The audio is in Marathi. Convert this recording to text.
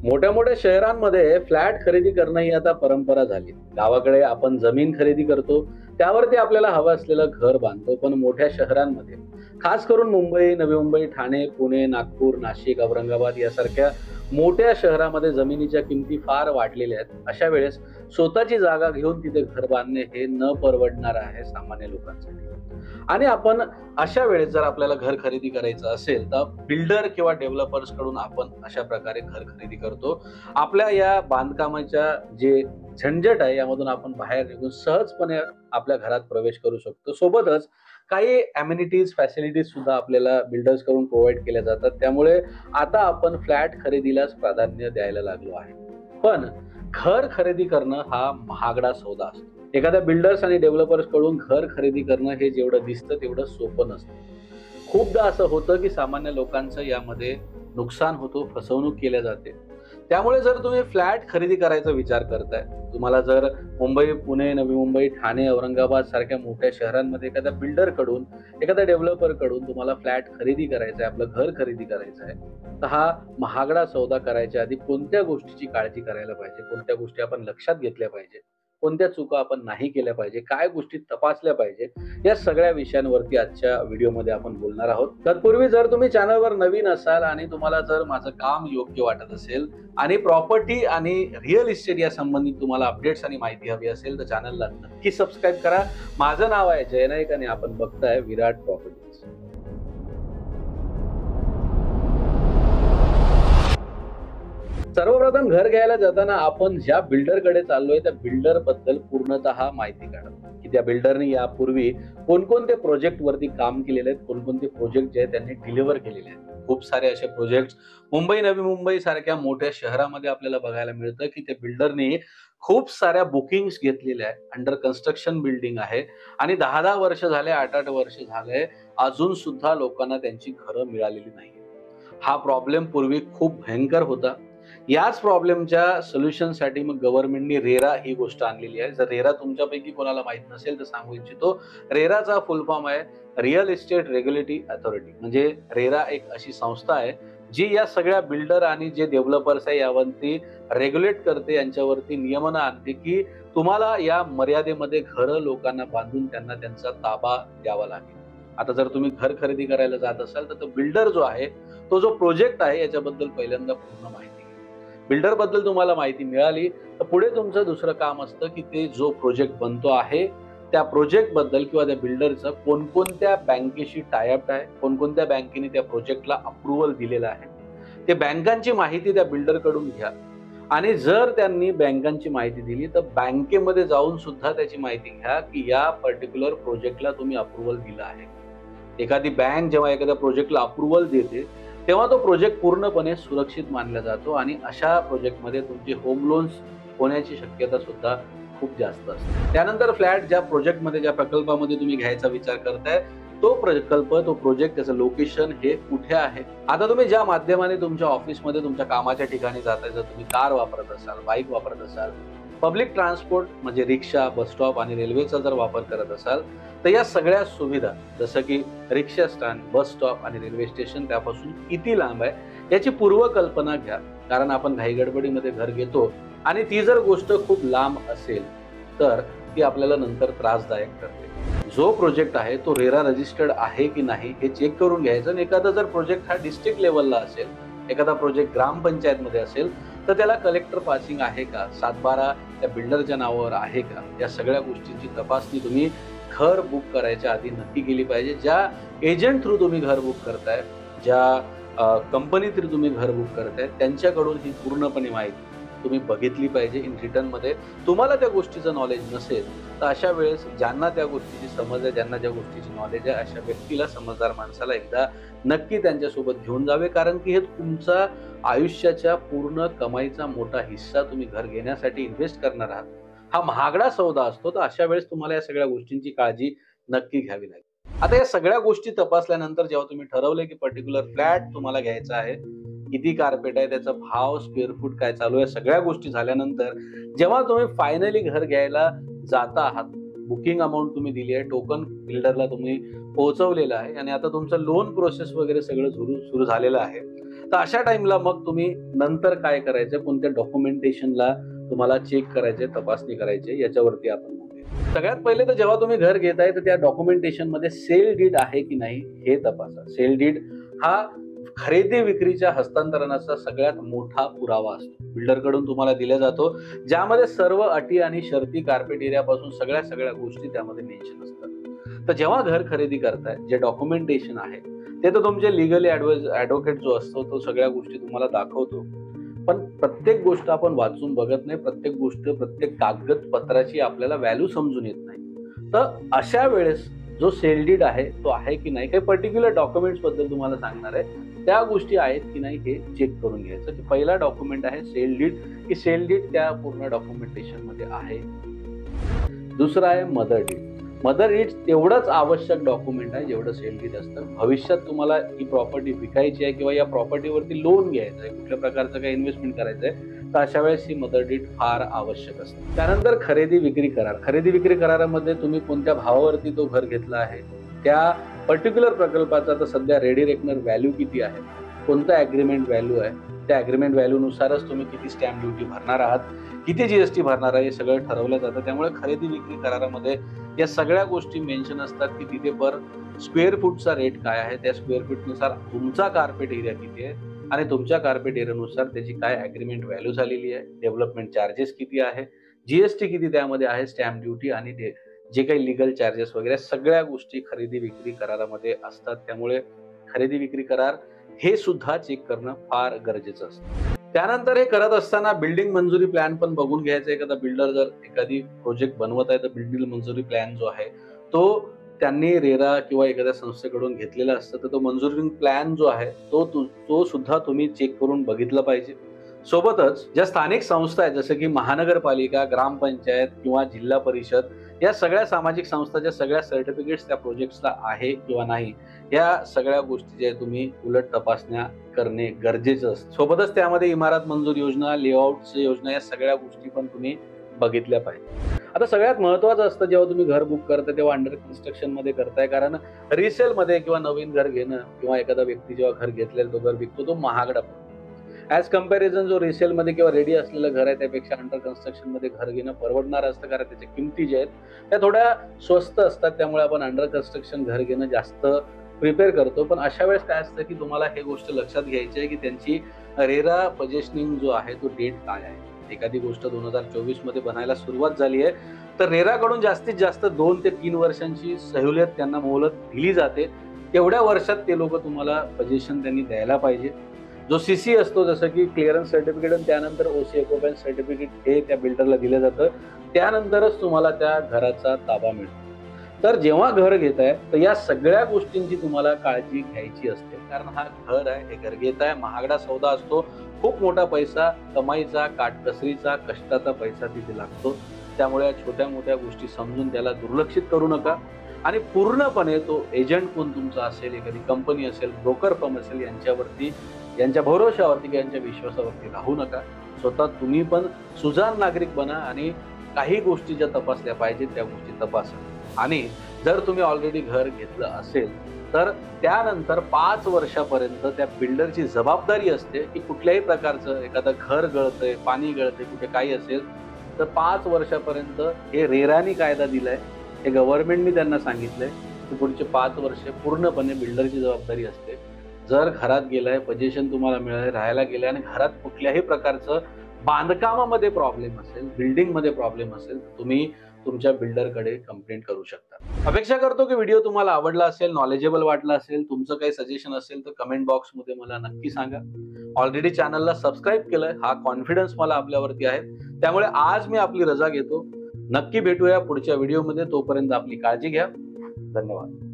मोठ्या मोठ्या शहरांमध्ये फ्लॅट खरेदी करणं ही आता परंपरा झाली. गावाकडे आपण जमीन खरेदी करतो, त्यावरती आपल्याला हवं असलेलं घर बांधतो. पण मोठ्या शहरांमध्ये, खास करून मुंबई, नवी मुंबई, ठाणे, पुणे, नागपूर, नाशिक, औरंगाबाद यासारख्या मोठ्या शहरामध्ये जमिनीच्या किमती फार वाढलेल्या आहेत. अशा वेळेस स्वतःची जागा घेऊन तिथे घर बांधणे हे न परवडणार आहे सामान्य लोकांसाठी. आणि आपण अशा वेळेस जर आपल्याला घर खरेदी करायचं असेल तर बिल्डर किंवा डेव्हलपर्स कडून आपण अशा प्रकारे घर खरेदी करतो. आपल्या या बांधकामाच्या जे झंझट आहे यामधून आपण बाहेर निघून सहजपणे आपल्या घरात प्रवेश करू शकतो. सोबतच काही अम्युनिटीज फॅसिलिटीज सुद्धा आपल्याला बिल्डर्स कडून प्रोव्हाइड केल्या जातात. त्यामुळे आता आपण फ्लॅट खरेदीलाच प्राधान्य द्यायला लागलो आहे. पण घर खरेदी करणं हा महागडा सौदा असतो. एखाद्या बिल्डर्स आणि डेव्हलपर्स कडून घर खरेदी करणं हे जेवढं दिसतं तेवढं सोपं नसतं. खूपदा असं होतं की सामान्य लोकांचं यामध्ये नुकसान होतो, फसवणूक केल्या जाते. त्यामुळे जर तुम्ही फ्लॅट खरेदी करायचा विचार करताय, तुम्हाला जर मुंबई, पुणे, नवी मुंबई, ठाणे, औरंगाबाद सारख्या मोठ्या शहरांमध्ये एखाद्या बिल्डर कडून, एखाद्या डेव्हलपर कडून तुम्हाला फ्लॅट खरेदी करायचा आहे, आपलं घर खरेदी करायचं आहे, तर हा महागडा सौदा करायच्या आधी कोणत्या गोष्टीची काळजी करायला पाहिजे, कोणत्या गोष्टी आपण लक्षात घेतल्या पाहिजे, कोणत्या चुका आपण नाही केल्या पाहिजे, काय गोष्टी तपासल्या पाहिजे, या सगळ्या विषयांवरती आजच्या व्हिडिओमध्ये आपण बोलणार आहोत. तत्पूर्वी जर तुम्ही चॅनलवर नवीन असाल आणि तुम्हाला जर माझं काम योग्य वाटत असेल आणि प्रॉपर्टी आणि रिअल इस्टेट या संबंधित तुम्हाला अपडेट्स आणि माहिती हवी असेल तर चॅनलला नक्की सबस्क्राईब करा. माझं नाव आहे जय नाईक आणि आपण बघताय विराट प्रॉपर्टीज. सर्वप्रथम घर घ्यायला जाताना आपण ज्या बिल्डर कडे चाललोय त्या बिल्डर बद्दल पूर्णतः माहिती काढा की त्या बिल्डरने यापूर्वी कोणकोणते प्रोजेक्ट वरती काम केलेले आहेत, कोणकोणते प्रोजेक्ट जे आहेत त्यांनी डिलिव्हर केलेले आहेत. खूप सारे असे प्रोजेक्ट मुंबई, नवी मुंबई सारख्या मोठ्या शहरामध्ये आपल्याला बघायला मिळतं की त्या बिल्डरने खूप साऱ्या बुकिंग्स घेतलेल्या आहेत. अंडर कन्स्ट्रक्शन बिल्डिंग आहे आणि 10-10 वर्ष झाले, 8-8 वर्ष झाले, अजून सुद्धा लोकांना त्यांची घरं मिळालेली नाही. हा प्रॉब्लेम पूर्वी खूप भयंकर होता. याच प्रॉब्लेमच्या सोल्युशनसाठी मग गव्हर्नमेंटने रेरा ही गोष्ट आणलेली आहे. जर रेरा तुमच्यापैकी कोणाला माहित नसेल तर सांगू इच्छितो. रेराचा फुल फॉर्म आहे रिअल इस्टेट रेग्युलेटरी अथॉरिटी. म्हणजे रेरा एक अशी संस्था आहे जी या सगळ्या बिल्डर आणि जे डेव्हलपर्स आहे यावरती रेग्युलेट करते, यांच्यावरती नियमन आणते की तुम्हाला या मर्यादेमध्ये घरं लोकांना बांधून त्यांना त्यांचा ताबा द्यावा लागेल. आता जर तुम्ही घर खरेदी करायला जात असाल तर तो बिल्डर जो आहे, तो जो प्रोजेक्ट आहे याच्याबद्दल पहिल्यांदा पूर्ण माहिती. बिल्डर बद्दल तुम्हाला माहिती मिळाली तर पुढे तुमचं दुसरं काम असतं की ते जो प्रोजेक्ट बनतो आहे त्या प्रोजेक्ट बद्दल किंवा त्या बिल्डरचं कोणकोणत्या बँकेशी टायअप आहे, कोणकोणत्या बँकेने त्या प्रोजेक्टला अप्रुव्हल दिलेलं आहे, ते बँकांची माहिती त्या बिल्डर कडून घ्या. आणि जर त्यांनी बँकांची माहिती दिली तर बँकेमध्ये जाऊन सुद्धा त्याची माहिती घ्या की या पर्टिक्युलर प्रोजेक्टला तुम्ही अप्रुव्हल दिलं आहे. एखादी बँक जेव्हा एखाद्या प्रोजेक्टला अप्रुव्हल देते तेव्हा तो प्रोजेक्ट पूर्णपणे सुरक्षित मानला जातो आणि अशा प्रोजेक्टमध्ये तुमचे होम लोन्स होण्याची शक्यता सुद्धा खूप जास्त असते. त्यानंतर फ्लॅट ज्या प्रोजेक्टमध्ये, ज्या प्रकल्पामध्ये तुम्ही घ्यायचा विचार करताय तो प्रकल्प, तो प्रोजेक्ट, त्याचं लोकेशन हे कुठे आहे. आता तुम्ही ज्या माध्यमाने तुमच्या ऑफिसमध्ये, तुमच्या कामाच्या ठिकाणी जाताय, जर तुम्ही कार वापरत असाल, बाईक वापरत असाल, पब्लिक ट्रान्सपोर्ट म्हणजे रिक्षा, बस स्टॉप आणि रेल्वेचा जर वापर करत असाल तर या सगळ्या सुविधा जसं की रिक्षा स्टँड, बस स्टॉप आणि रेल्वे स्टेशन त्यापासून किती लांब आहे याची पूर्वकल्पना घ्या. कारण आपण घाईगडबडीमध्ये घर घेतो आणि ती जर गोष्ट खूप लांब असेल तर ती आपल्याला नंतर त्रासदायक ठरते. जो प्रोजेक्ट आहे तो रेरा रजिस्टर्ड आहे की नाही हे चेक करून घ्यायचं. आणि एखादा जर प्रोजेक्ट हा डिस्ट्रिक्ट लेवलला असेल, एखादा प्रोजेक्ट ग्रामपंचायतमध्ये असेल तर त्याला कलेक्टर पासिंग आहे का, 7/12 त्या बिल्डरच्या नावावर आहे का, या सगळ्या गोष्टींची तपासणी तुम्ही घर बुक करायच्या आधी नक्की केली पाहिजे. ज्या एजंट थ्रू तुम्ही घर बुक करताय, ज्या कंपनी थ्रू तुम्ही घर बुक करताय त्यांच्याकडून ही पूर्णपणे माहिती तुम्ही बघितली पाहिजे. इन रिटर्न मध्ये तुम्हाला त्या गोष्टीचं नॉलेज नसेल तर अशा वेळेस ज्यांना त्या गोष्टीची समज आहे, ज्यांना ज्या गोष्टीची नॉलेज आहे, अशा व्यक्तीला, समजदार माणसाला एकदा नक्की त्यांच्यासोबत घेऊन जावे. कारण की हे तुमचा आयुष्याच्या पूर्ण कमाईचा मोठा हिस्सा तुम्ही घर घेण्यासाठी इन्व्हेस्ट करणार आहात. हा महागडा सौदा असतो. तर अशा वेळेस तुम्हाला या सगळ्या गोष्टींची काळजी नक्की घ्यावी लागेल. आता या सगळ्या गोष्टी तपासल्यानंतर जेव्हा तुम्ही ठरवले की पर्टिक्युलर फ्लॅट तुम्हाला घ्यायचा आहे, किती कार्पेट आहे, त्याचा भाव, स्क्वेअर फूट काय चालू आहे, सगळ्या गोष्टी झाल्यानंतर जेव्हा तुम्ही फायनली घर घ्यायला जाता आहात, बुकिंग अमाऊंट तुम्ही दिली आहे, टोकन बिल्डरला तुम्ही पोहोचवलेलं आहे आणि आता तुमचं लोन प्रोसेस वगैरे सगळं सुरू झालेलं आहे, तर अशा टाइमला मग तुम्ही नंतर काय करायचं, कोणत्या डॉक्युमेंटेशनला तुम्हाला चेक करायचे, तपासणी करायची, याच्यावरती आपण बोलूया. सगळ्यात पहिले तर जेव्हा तुम्ही घर घेताय तर त्या डॉक्युमेंटेशन मध्ये सेल डीड आहे की नाही हे तपासा. सेल डीड हा खरेदी विक्रीच्या हस्तांतरणाचा सगळ्यात मोठा पुरावा असतो. बिल्डर कडून तुम्हाला दिला जातो, ज्यामध्ये सर्व अटी आणि शर्ती, कार्पेट एरियापासून सगळ्या गोष्टी त्यामध्ये मेन्शन असतात. तर जेव्हा घर खरेदी करताय, जे डॉक्युमेंटेशन आहे ते तर तुमचे लिगली ऍडव्होकेट जो असतो तो सगळ्या गोष्टी तुम्हाला दाखवतो, पण प्रत्येक गोष्ट आपण वाचून बघत नाही. प्रत्येक गोष्ट, प्रत्येक कागदपत्राची आपल्याला व्हॅल्यू समजून येत नाही. तर अशा वेळेस जो सेल डीड आहे तो आहे की नाही, काही पर्टिक्युलर डॉक्युमेंट्स बद्दल तुम्हाला सांगणार आहे, त्या गोष्टी आहेत की नाही हे चेक करून घ्यायचं. की पहिला डॉक्युमेंट आहे सेल डीड, की सेल डीड त्या पूर्ण डॉक्युमेंटेशन मध्ये आहे. दुसरा आहे मदर डीड. मदर डीड तेवढंच आवश्यक डॉक्युमेंट आहे जेवढं सेल डीड असतं. भविष्यात तुम्हाला ही प्रॉपर्टी विकायची आहे किंवा या प्रॉपर्टीवरती लोन घ्यायचं आहे, कुठल्या प्रकारचं काही इन्व्हेस्टमेंट करायचं आहे, तर अशा वेळेस ही मदर डीड फार आवश्यक असते. त्यानंतर खरेदी विक्री करार. खरेदी विक्री करारामध्ये तुम्ही कोणत्या भावावरती तो घर घेतला आहे, त्या पर्टिक्युलर प्रकल्पाचा तर सध्या रेडी रेकनर व्हॅल्यू किती आहे, कोणता ॲग्रीमेंट व्हॅल्यू आहे, त्या ॲग्रीमेंट व्हॅल्यूनुसारच तुम्ही किती स्टॅम्प ड्युटी भरणार आहात, किती जीएसटी भरणार आहे, हे सगळं ठरवलं जातं. त्यामुळे खरेदी विक्री करारामध्ये या सगळ्या गोष्टी मेन्शन असतात की तिथे पर स्क्वेअर फूटचा रेट काय आहे, त्या स्क्वेअर फूटनुसार तुमचा कार्पेट एरिया किती आहे आणि तुमच्या कार्पेट एरियानुसार त्याची काय ॲग्रीमेंट व्हॅल्यू झालेली आहे, डेव्हलपमेंट चार्जेस किती आहे, जीएसटी किती त्यामध्ये आहे, स्टॅम्प ड्युटी आणि जे काही लिगल चार्जेस वगैरे सगळ्या गोष्टी खरेदी विक्री करारामध्ये असतात. त्यामुळे खरेदी विक्री करार हे सुद्धा चेक करणं फार गरजेचं असतं. त्यानंतर हे करत असताना बिल्डिंग मंजुरी प्लॅन पण बघून घ्यायचा. एखादा बिल्डर जर एखादी प्रोजेक्ट बनवत आहे तर बिल्डिंग मंजुरी प्लॅन जो आहे तो त्यांनी रेरा किंवा एखाद्या संस्थेकडून घेतलेला असतं, तर तो मंजुरी प्लॅन जो आहे तो सुद्धा तुम्ही चेक करून बघितला पाहिजे. सोबतच ज्या स्थानिक संस्था आहेत जसं की महानगरपालिका, ग्रामपंचायत किंवा जिल्हा परिषद, या सगळ्या सामाजिक संस्थांच्या सगळ्या सर्टिफिकेट्स त्या प्रोजेक्ट्सला आहे किंवा नाही, या सगळ्या गोष्टी ज्या तुम्ही उलट तपासण्या करणे गरजेचं असतं. सोबतच त्यामध्ये इमारत मंजूर योजना, लेआउट योजना, या सगळ्या गोष्टी पण तुम्ही बघितल्या पाहिजे. आता सगळ्यात महत्वाचं असतं जेव्हा तुम्ही घर बुक करता तेव्हा अंडर कन्स्ट्रक्शन मध्ये करताय, कारण रिसेल मध्ये किंवा नवीन घर घेणं किंवा एखादा व्यक्ती जेव्हा घर घेतलेला तो घर विकतो तो महागडा पडतो. ऍज कम्पॅरिझन जो रिसेल मध्ये किंवा रेडी असलेलं घर आहे त्यापेक्षा अंडर कन्स्ट्रक्शन मध्ये घर घेणं परवडणार असतं, कारण त्याच्या किमती ज्या आहेत त्या थोड्या स्वस्त असतात. त्यामुळे आपण अंडर कन्स्ट्रक्शन घर घेणं जास्त प्रिपेअर करतो. पण अशा वेळेस काय असतं की तुम्हाला हे गोष्ट लक्षात घ्यायची आहे की त्यांची रेरा पोझिशनिंग जो आहे तो डेट काय आहे. एखादी गोष्ट 2024 मध्ये बनायला सुरुवात झाली आहे तर रेराकडून जास्तीत जास्त 2 ते 3 वर्षांची सहुलियत त्यांना मोहलत दिली जाते. तेवढ्या वर्षात ते लोक तुम्हाला पोझिशन त्यांनी द्यायला पाहिजे. जो सीसी असतो जसं की क्लिअरन्स सर्टिफिकेट आणि त्यानंतर ओसी ऑक्युपन्सी सर्टिफिकेट हे त्या बिल्डरला दिलं जातं, त्यानंतरच तुम्हाला त्या घराचा ताबा मिळतो. तर जेव्हा घर घेताय तर या सगळ्या गोष्टींची तुम्हाला काळजी घ्यायची असते, कारण हा घर आहे, हे घर घेताय, महागडा सौदा असतो, खूप मोठा पैसा, कमाईचा, काटकसरीचा, कष्टाचा पैसा तिथे लागतो. त्यामुळे या छोट्या मोठ्या गोष्टी समजून त्याला दुर्लक्षित करू नका आणि पूर्णपणे तो एजंट कोण तुमचा असेल, एखादी कंपनी असेल, ब्रोकर फर्म असेल, यांच्या भरोशावरती किंवा यांच्या विश्वासावरती राहू नका. स्वतः तुम्ही पण सुजाण नागरिक बना आणि काही गोष्टी ज्या तपासल्या पाहिजेत त्या गोष्टी तपासा. आणि जर तुम्ही ऑलरेडी घर घेतलं असेल तर त्यानंतर 5 वर्षापर्यंत त्या बिल्डरची जबाबदारी असते की कुठल्याही प्रकारचं एखादं घर गळतंय, पाणी गळतंय, कुठे काही असेल तर 5 वर्षापर्यंत हे रेरानी कायदा दिलाय, हे गव्हर्नमेंटनी त्यांना सांगितलंय की पुढचे 5 वर्ष पूर्णपणे बिल्डरची जबाबदारी असते. जर घरात गेलाय, पोझिशन तुम्हाला मिळाले, राहायला गेलाय आणि घरात कुठल्याही प्रकारचं बांधकामामध्ये प्रॉब्लेम असेल, बिल्डिंग मध्ये प्रॉब्लेम असेल, तुम्ही तुमच्या बिल्डरकडे कंप्लेंट करू शकता. अपेक्षा करतो की व्हिडिओ तुम्हाला आवडला असेल, नॉलेजेबल वाटला असेल. तुमचं काही सजेशन असेल तर कमेंट बॉक्स मध्ये मला नक्की सांगा. ऑलरेडी चॅनलला सबस्क्राईब केलंय हा कॉन्फिडन्स मला आपल्यावरती आहे. त्यामुळे आज मी आपली रजा घेतो. नक्की भेटूया पुढच्या व्हिडिओमध्ये. तोपर्यंत आपली काळजी घ्या. धन्यवाद.